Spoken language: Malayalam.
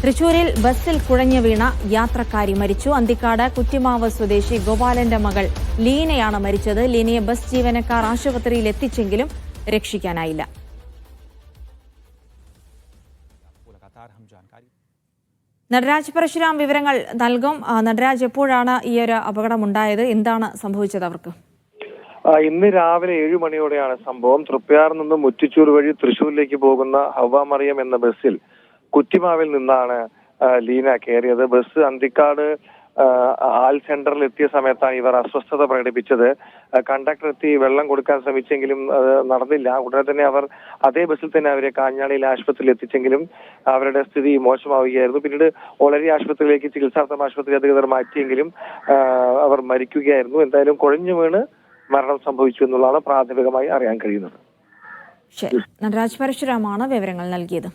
തൃശൂരിൽ ബസ്സിൽ കുഴഞ്ഞു വീണ യാത്രക്കാരി മരിച്ചു. അന്തിക്കാട് കുറ്റിമാവ് സ്വദേശി ഗോപാലന്റെ മകൾ ലീനയാണ് മരിച്ചത്. ലീനയെ ബസ് ജീവനക്കാർ ആശുപത്രിയിൽ എത്തിച്ചെങ്കിലും രക്ഷിക്കാനായില്ല. നടരാജ് പരശുരാം വിവരങ്ങൾ നൽകും. നടരാജ്, എപ്പോഴാണ് ഈ ഒരു അപകടമുണ്ടായത്? എന്താണ് സംഭവിച്ചത് അവർക്ക്? ഇന്ന് രാവിലെ 7 മണിയോടെയാണ് സംഭവം. തൃപ്പയാറിൽ നിന്നും മുറ്റിച്ചൂർ വഴി തൃശൂരിലേക്ക് പോകുന്ന ഹവ്വ മറിയം എന്ന ബസ്സിൽ കുറ്റിമാവിൽ നിന്നാണ് ലീന കയറിയത്. ബസ് അന്തിക്കാട് ആൾ സെന്ററിൽ എത്തിയ സമയത്താണ് ഇവർ അസ്വസ്ഥത പ്രകടിപ്പിച്ചത്. കണ്ടക്ടർ എത്തി വെള്ളം കൊടുക്കാൻ ശ്രമിച്ചെങ്കിലും നടന്നില്ല. ഉടനെ തന്നെ അവർ അതേ ബസ്സിൽ തന്നെ അവരെ കാഞ്ഞാണിയിലെ ആശുപത്രിയിൽ എത്തിച്ചെങ്കിലും അവരുടെ സ്ഥിതി മോശമാവുകയായിരുന്നു. പിന്നീട് ഒളരി ആശുപത്രിയിലേക്ക് ചികിത്സാർത്ഥം ആശുപത്രി അധികൃതർ മാറ്റിയെങ്കിലും അവർ മരിക്കുകയായിരുന്നു. എന്തായാലും കുഴഞ്ഞു വീണ് മരണം സംഭവിച്ചു എന്നുള്ളതാണ് പ്രാഥമികമായി അറിയാൻ കഴിയുന്നത്. ശരി, നടരാജ് പരശുരാമാണ് വിവരങ്ങൾ നൽകിയത്.